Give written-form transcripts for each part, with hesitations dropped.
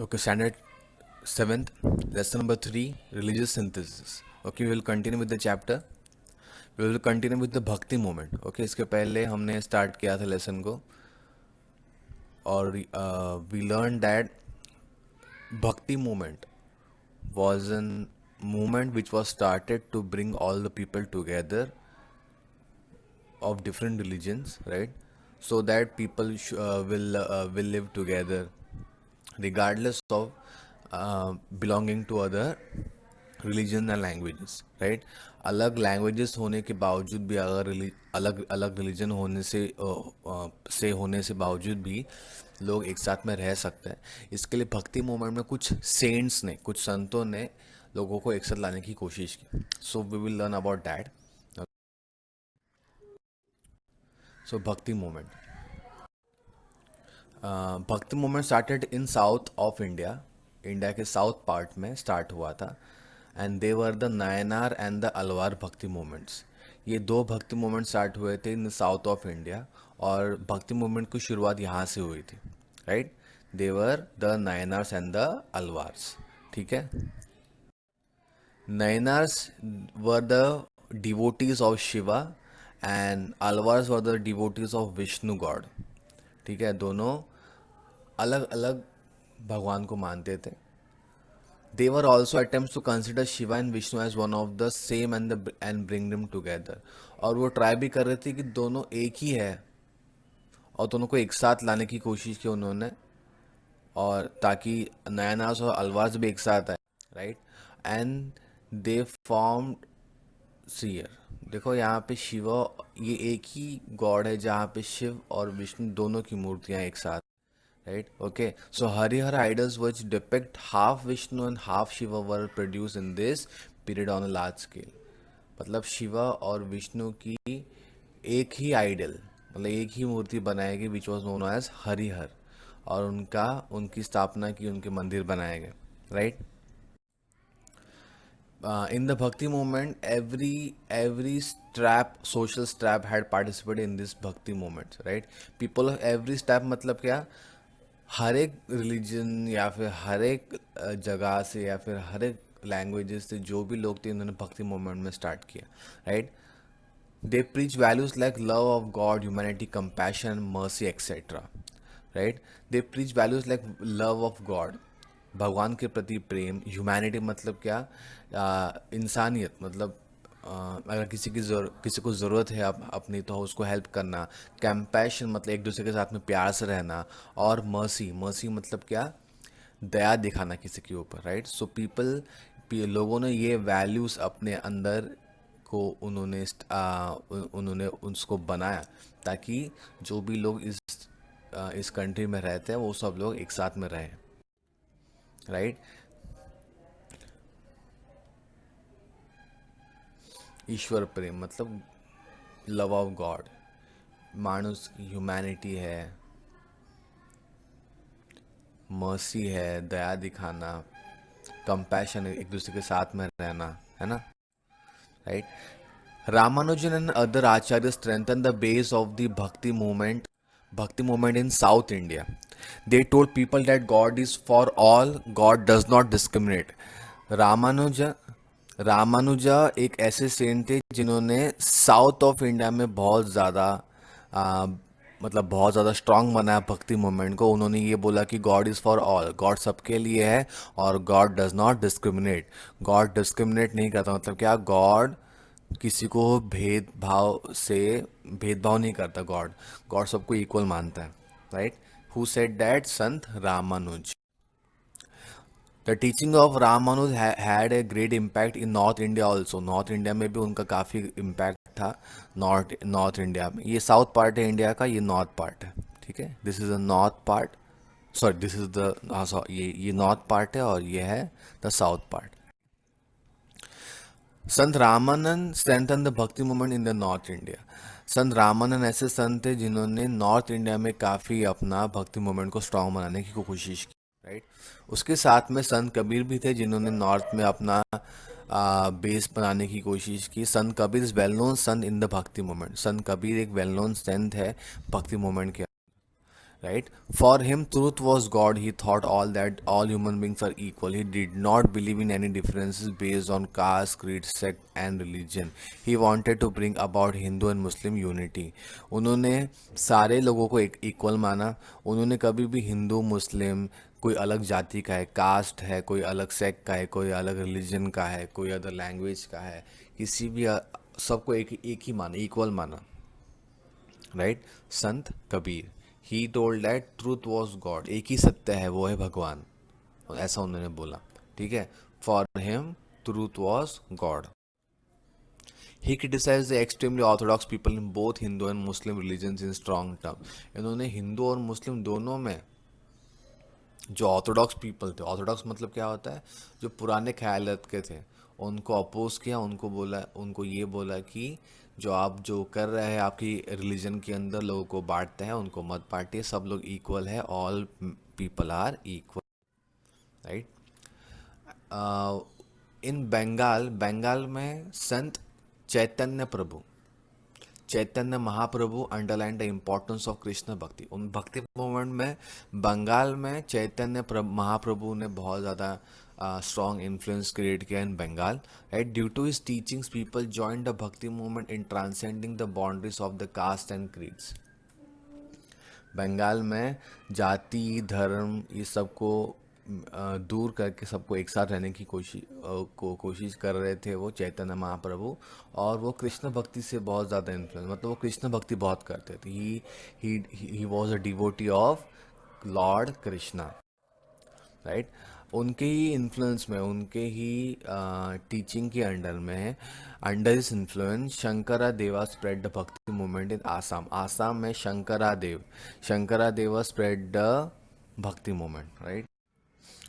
Okay, standard 7th, lesson number 3, religious synthesis. Okay, we will continue with the chapter. We will continue with the bhakti movement. Okay, इसके पहले हमने start किया था lesson को और we learned that bhakti movement was a movement which was started to bring all the people together of different religions, right? So that people will live together regardless of belonging to other religion and languages, right? अलग languages होने के बावजूद भी अगर अलग अलग religion होने से बावजूद भी लोग एक साथ में रह सकते हैं. इसके लिए भक्ति मूवमेंट में कुछ सेंट्स ने, कुछ संतों ने लोगों को एक साथ लाने की कोशिश की. So we will learn about that. So bhakti movement. Bhakti movement started in south of India. India के साउथ पार्ट में स्टार्ट हुआ था. And they were the Nayanar and the Alvar bhakti movements. ये दो भक्ति मूवमेंट स्टार्ट हुए थे इन साउथ ऑफ इंडिया और भक्ति मूवमेंट की शुरुआत यहाँ से हुई थी, right? They were the Nayanars and the Alvars. ठीक है. Nayanars were the devotees of Shiva and Alvars were the devotees of Vishnu god. ठीक है. दोनों अलग अलग भगवान को मानते थे. They were also attempts to consider Shiva and Vishnu as one of the same and bring them together. और वो ट्राई भी कर रहे थे कि दोनों एक ही है और दोनों को एक साथ लाने की कोशिश की उन्होंने, और ताकि नायनार्स और अलवार्स भी एक साथ आए, right? And they formed seer. देखो यहाँ पे शिवा, ये एक ही गॉड है जहाँ पे शिव और विष्णु दोनों की मूर्तियाँ एक साथ, right? Okay, so Harihara idols which depict half Vishnu and half Shiva were produced in this period on a large scale. मतलब शिवा और विष्णु की एक ही आइडल, मतलब एक ही मूर्ति बनाई गई which was known as Harihar, और उनकी स्थापना की, उनके मंदिर बनाए गए, right? In the Bhakti movement, every social strap had participated in this Bhakti movement, right? People of every strap मतलब क्या, हर एक रिलीजन या फिर हर एक जगह से या फिर हर एक लैंग्वेजेस से जो भी लोग थे उन्होंने भक्ति मूवमेंट में स्टार्ट किया, right? They preach values like love of God, humanity, compassion, mercy etcetera, right? They preach values like love of God, भगवान के प्रति प्रेम. ह्यूमैनिटी मतलब क्या, इंसानियत, मतलब अगर किसी को ज़रूरत है अपनी तो उसको हेल्प करना. कंपैशन मतलब एक दूसरे के साथ में प्यार से रहना. और मर्सी मतलब क्या, दया दिखाना किसी के ऊपर, राइट? सो लोगों ने ये वैल्यूज़ अपने अंदर को उन्होंने उसको बनाया ताकि जो भी लोग इस कंट्री में रहते हैं वो सब लोग एक साथ में रहें, राइट? ईश्वर प्रेम मतलब लव ऑफ गॉड, मानुष की ह्यूमैनिटी है, मर्सी है, दया दिखाना, कंपैशन, एक दूसरे के साथ में रहना, है ना, right? Ramanujan and other acharyas strengthened the base of the Bhakti movement in South India. They told people that God is for all, God does not discriminate. Ramanuja एक ऐसे सेंट थे जिन्होंने साउथ ऑफ इंडिया में बहुत ज़्यादा मतलब बहुत ज़्यादा स्ट्रांग बनाया भक्ति मूवमेंट को. उन्होंने ये बोला कि God is for all, God सबके लिए है और God does not discriminate. God discriminate नहीं करता, मतलब क्या, गॉड किसी को भेदभाव नहीं करता. गॉड सबको इक्वल मानता है, right? Who said that? Sant Ramanuja. The teaching of Ramanuja had a great impact in north India also. North India में भी उनका काफ़ी इम्पैक्ट था. नॉर्थ इंडिया में, ये साउथ पार्ट है इंडिया का, ये नॉर्थ पार्ट है, ठीक है? This is the north part, sorry this is the ये नॉर्थ पार्ट है और ये है the south part. Sant Ramanand strengthen the bhakti movement in the north India. संत रामानंद ऐसे संत थे जिन्होंने नॉर्थ इंडिया में काफ़ी अपना भक्ति मूवमेंट को स्ट्रांग बनाने की कोशिश की, राइट? उसके साथ में संत कबीर भी थे जिन्होंने नॉर्थ में अपना बेस बनाने की कोशिश की. संत Kabir is well known Sant in the bhakti movement. संत कबीर एक वेल नोन संत है भक्ति मूवमेंट के. right? For him, truth was God. He thought all that all human beings are equal. He did not believe in any differences based on caste, creed, sect, and religion. He wanted to bring about Hindu and Muslim unity. उन्होंने सारे लोगों को एक equal माना. उन्होंने कभी भी हिंदू मुस्लिम कोई अलग जाति का है, कास्ट है, कोई अलग सेक्ट का है, कोई अलग रिलीजन का है, कोई अदर लैंग्वेज का है, किसी भी सबको एक ही माना, इक्वल माना, right? Sant Kabir, he told that truth was God, एक ही सत्य है, वो है भगवान, ऐसा उन्होंने बोला. ठीक है? For him truth was God. He criticise the extremely orthodox people in both Hindu and Muslim religions in strong term. इन्होंने हिंदू और मुस्लिम दोनों में जो ऑर्थोडॉक्स पीपल थे, ऑर्थोडॉक्स मतलब क्या होता है, जो पुराने ख्यालात के थे, उनको अपोज किया. उनको बोला, उनको ये बोला कि जो आप जो कर रहे हैं आपकी रिलीजन के अंदर लोगों को बांटते हैं, उनको मत बांटिए, सब लोग इक्वल है, all people are equal, right? In Bengal, Bengal में Sant Chaitanya Prabhu, Chaitanya Mahaprabhu underline the importance of Krishna bhakti. उन भक्ति मूवमेंट में बंगाल में चैतन्य महाप्रभु ने बहुत ज़्यादा स्ट्रॉन्ग इन्फ्लुएंस क्रिएट किया in Bengal, right? Due to his teachings people join the bhakti movement in transcending the boundaries of the caste and creeds. Bengal में जाति धर्म ये सबको दूर करके सबको एक साथ रहने की कोशिश कर रहे थे वो चैतन्य महाप्रभु. और वो कृष्ण भक्ति से बहुत ज़्यादा इन्फ्लुएंस, मतलब वो कृष्ण भक्ति बहुत करते थे. He was a devotee of Lord Krishna, right? उनके ही इन्फ्लुएंस में, उनके ही टीचिंग के अंडर में, अंडर इस इन्फ्लुएंस शंकरा देवा स्प्रेड द भक्ति मूवमेंट इन आसाम. आसाम में शंकरा देवा spread the bhakti movement, right?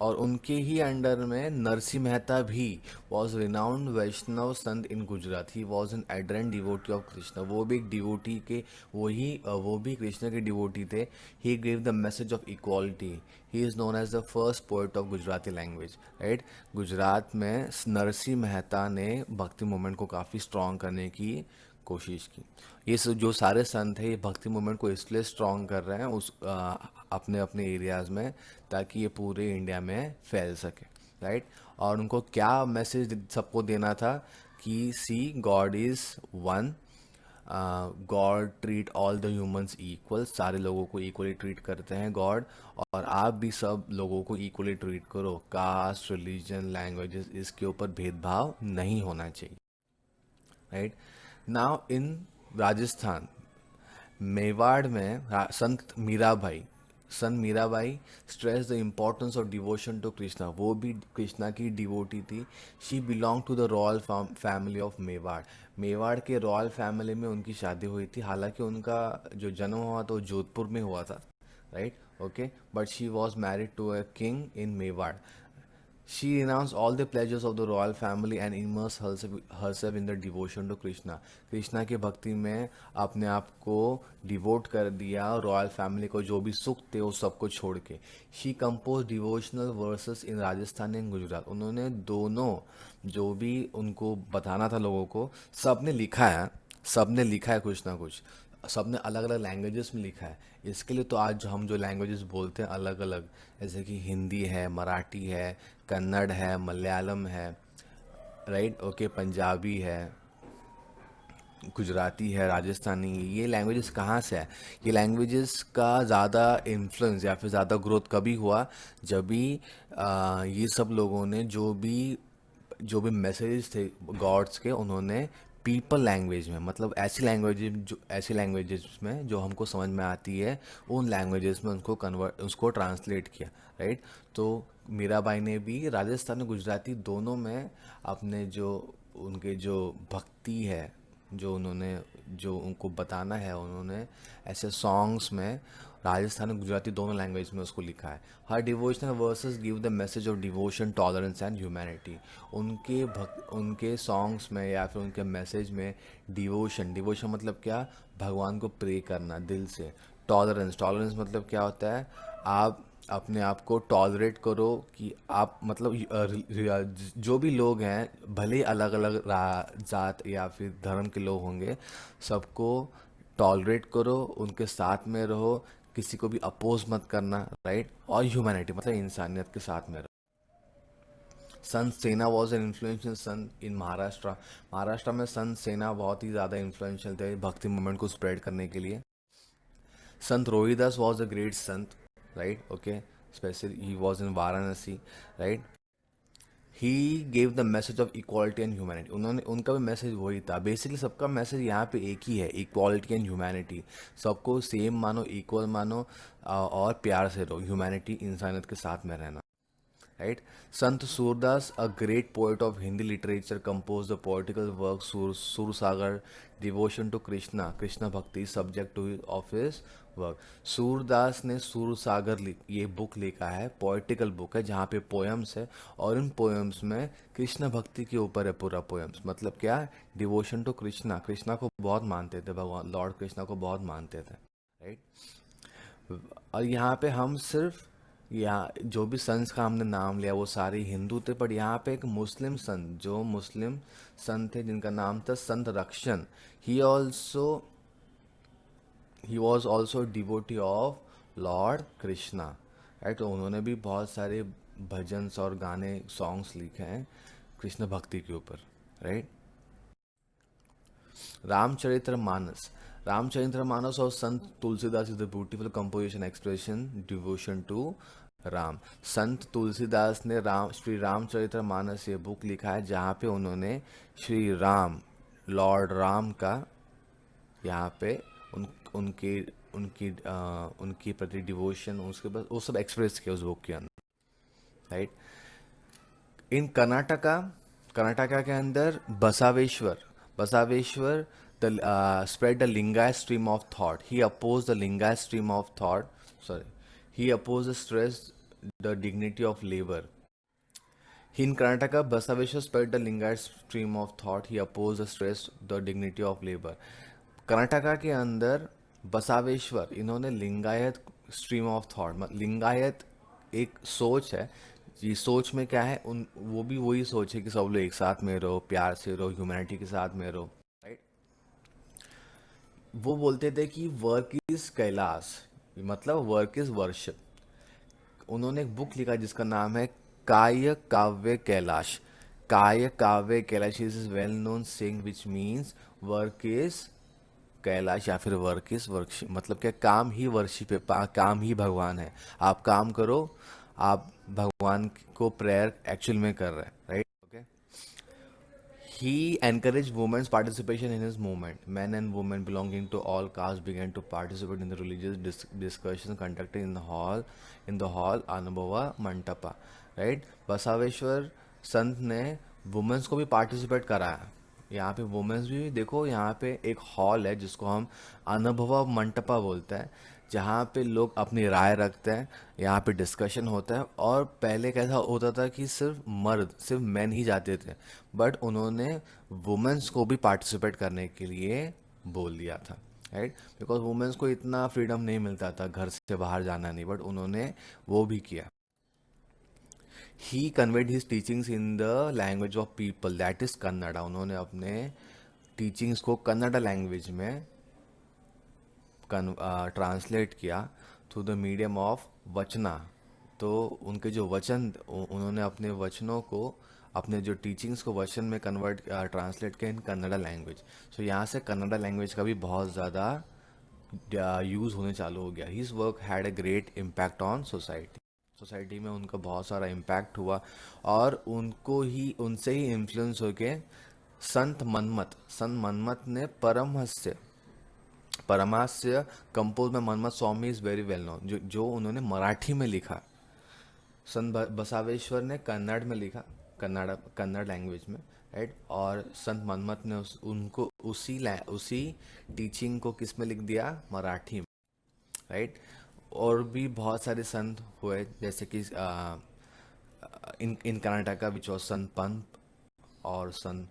और उनके ही अंडर में नरसिंह मेहता भी was renowned Vaishnava Sant in Gujarat. He was an adherent devotee of Krishna. वो भी एक डिवोटी के, वो भी कृष्ण के डिवोटी थे. He gave the message of equality. He is known as the first poet of Gujarati language, right? Gujarat में नरसिंह मेहता ने भक्ति मूवमेंट को काफ़ी स्ट्रॉन्ग करने की कोशिश की. ये जो सारे संत हैं, ये भक्ति मूवमेंट को इसलिए स्ट्रॉन्ग कर रहे हैं अपने अपने एरियाज़ में, ताकि ये पूरे इंडिया में फैल सके, राइट? और उनको क्या मैसेज सबको देना था कि see god is one, god treat all the humans equal, सारे लोगों को इक्वली ट्रीट करते हैं गॉड, और आप भी सब लोगों को इक्वली ट्रीट करो. कास्ट, रिलीजन, लैंग्वेजेस, इसके ऊपर भेदभाव नहीं होना चाहिए, right? Now in Rajasthan, Mewar में Sant Mirabai stress the importance of devotion to Krishna. वो भी कृष्णा की डिवोटी थी. She belong to the royal family of Mewar. Mewar के रॉयल फैमिली में उनकी शादी हुई थी. हालांकि उनका जो जन्म हुआ तो जोधपुर में हुआ था, right? Okay, but she was married to a king in Mewar. She renounced all the pleasures of the royal family and immersed herself in the devotion to Krishna. Krishna की भक्ति में अपने आप को डिवोट कर दिया, रॉयल फैमिली को जो भी सुख थे वो सबको छोड़ के. She compose devotional versus in Rajasthan and Gujarat. उन्होंने दोनों जो भी उनको बताना था लोगों को, सबने लिखा है कुछ ना कुछ. सबने अलग अलग लैंग्वेजेस में लिखा है. इसके लिए तो आज हम जो लैंग्वेजेस बोलते हैं अलग अलग, जैसे कि हिंदी है, मराठी है, कन्नड़ है, मलयालम है, राइट? ओके, पंजाबी है, गुजराती है, राजस्थानी. ये लैंग्वेजेस कहाँ से है? ये लैंग्वेजेस का ज़्यादा इन्फ्लुएंस या फिर ज़्यादा ग्रोथ कभी हुआ जब भी ये सब लोगों ने जो भी मैसेजेस थे गॉड्स के, उन्होंने पीपल लैंग्वेज में, मतलब ऐसी लैंग्वेजेस में जो हमको समझ में आती है, उन लैंग्वेजेस में उसको ट्रांसलेट किया, राइट? तो मीराबाई ने भी राजस्थानी गुजराती दोनों में अपने उनके जो भक्ति है, जो उनको बताना है, उन्होंने ऐसे सॉन्ग्स में राजस्थानी गुजराती दोनों लैंग्वेज में उसको लिखा है. हर devotional verses give the message of devotion, tolerance and humanity. उनके सॉन्ग्स में या फिर उनके मैसेज में डिवोशन मतलब क्या? भगवान को प्रे करना दिल से. टॉलरेंस मतलब क्या होता है? आप अपने आप को टॉलरेट करो कि आप, मतलब जो भी लोग हैं, भले अलग अलग जात या फिर धर्म के लोग होंगे, सबको टॉलरेट करो, उनके साथ में रहो. किसी को भी अपोज मत करना, राइट। और ह्यूमैनिटी मतलब इंसानियत के साथ में रहो। संत सेना वॉज एन इन्फ्लुएंशियल संत इन महाराष्ट्र। महाराष्ट्र में संत सेना बहुत ही ज़्यादा इन्फ्लुएंशियल थे भक्ति मूवमेंट को स्प्रेड करने के लिए। संत Rohidas was a great Sant, right, okay, specially he was in Varanasi, right. He gave the message of equality and humanity. उन्होंने, उनका भी मैसेज वही था बेसिकली। सबका मैसेज यहाँ पे एक ही है, इक्वालिटी एंड ह्यूमैनिटी। सबको सेम मानो, इक्वल मानो, और प्यार से रहो, ह्यूमैनिटी इंसानियत के साथ में रहना, right. Sant Surdas, a great poet of Hindi literature, compose the poetical work Sursagar, devotion to Krishna, Krishna bhakti subject to of his work. Surdas ने सूरसागर ये बुक लिखा है, पोएटिकल बुक है जहाँ पे पोएम्स है, और इन पोएम्स में कृष्ण भक्ति के ऊपर है पूरा पोएम्स। मतलब क्या, डिवोशन टू कृष्णा, कृष्णा को बहुत मानते थे, भगवान लॉर्ड कृष्णा को बहुत मानते थे, राइट। और यहाँ पे हम सिर्फ, यहाँ जो भी संत का हमने नाम लिया वो सारे हिंदू थे, पर यहाँ पे एक मुस्लिम संत, जो मुस्लिम संत थे जिनका नाम था संत रक्षण। He also, he was also devotee of Lord Krishna, right. तो उन्होंने भी बहुत सारे भजन्स और गाने, सॉन्ग्स लिखे हैं कृष्ण भक्ति के ऊपर, राइट। रामचरितमानस, रामचरितमानस और Sant Tulsidas is the beautiful composition expression devotion to Ram. Sant Tulsidas ने श्री रामचरितमानस ये बुक लिखा है जहाँ पे उन्होंने श्री राम, लॉर्ड राम का यहाँ पे उनके उनकी उनकी प्रति डिवोशन, उसके बाद वो सब एक्सप्रेस किया उस बुक के अंदर, राइट। इन कर्नाटका, कर्नाटका के अंदर बसावेश्वर, बसावेश्वर spread the Lingayat stream of thought. He opposed the Lingayat stream of thought. Sorry, he opposed the stress, the dignity of labor. In Karnataka, Basaveshwar spread the Lingayat stream of thought. He opposed the stress, the dignity of labor. Karnataka के अंदर बसावेश्वर, इन्होंने Lingayat stream of thought, Lingayat एक सोच है, ये सोच में क्या है, उन वो भी वही सोच है कि सब लोग एक साथ में रहो, प्यार से रहो, ह्यूमैनिटी के साथ में रहो, राइट। वो बोलते थे कि वर्क इज कैलाश, मतलब वर्क इज वर्शिप। उन्होंने एक बुक लिखा जिसका नाम है काय काव्य कैलाश। काय काव्य Kailash is well known sing which means work is Kailash, या फिर वर्क इज वर्कशिप। मतलब क्या, काम ही वर्शिप है, काम ही भगवान है। आप काम करो, आप भगवान को प्रेयर एक्चुअल में कर रहे हैं, right, okay. He encouraged women's participation in his movement. Men and women belonging to all castes began to participate in the religious discussions conducted in the hall Anubhava Mantapa. Right? बसावेश्वर संत ने women's को भी participate कराया। यहाँ पे women's भी देखो, यहाँ पे एक हॉल है जिसको हम अनुभव मंटपा बोलते हैं, जहाँ पे लोग अपनी राय रखते हैं, यहाँ पे डिस्कशन होता है। और पहले कैसा होता था कि सिर्फ मर्द, सिर्फ मेन ही जाते थे, बट उन्होंने वुमेन्स को भी पार्टिसिपेट करने के लिए बोल दिया था, राइट। बिकॉज वुमेन्स को इतना फ्रीडम नहीं मिलता था, घर से बाहर जाना नहीं, बट उन्होंने वो भी किया। He conveyed his teachings in the language of people, that is Kannada. उन्होंने अपने टीचिंग्स को कन्नड़ा लैंग्वेज में ट्रांसलेट किया through the medium of vachana. तो उनके जो वचन, उन्होंने अपने वचनों को, अपने जो टीचिंग्स को वचन में कन्वर्ट, ट्रांसलेट किया इन कन्नड़ा लैंग्वेज। सो यहाँ से कन्नड़ा लैंग्वेज का भी बहुत ज़्यादा यूज़ होने चालू हो गया। His work had a great impact on society, society में उनका बहुत सारा इम्पैक्ट हुआ। और उनसे ही इन्फ्लुएंस होके संत मनमत ने परमहंस्य कंपोज में मनमत स्वामी इज वेरी वेल नोन, जो उन्होंने मराठी में लिखा। संत बसावेश्वर ने कन्नड़ में लिखा, कन्नड़ लैंग्वेज में, राइट। और संत मनमत ने उनको उसी टीचिंग को किस में लिख दिया, मराठी में, राइट। और भी बहुत सारे संत हुए, जैसे कि इन कर्नाटका विच वॉज संत पंत और संत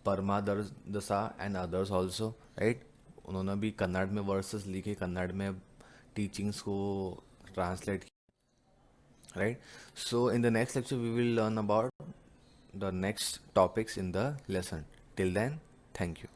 परमादरदसा एंड अदर्स ऑल्सो, राइट। उन्होंने भी कन्नड़ में वर्सेस लिखे, कन्नड़ में टीचिंग्स को ट्रांसलेट किया, right. So in the next lecture we will learn about the next topics in the lesson. Till then, thank you.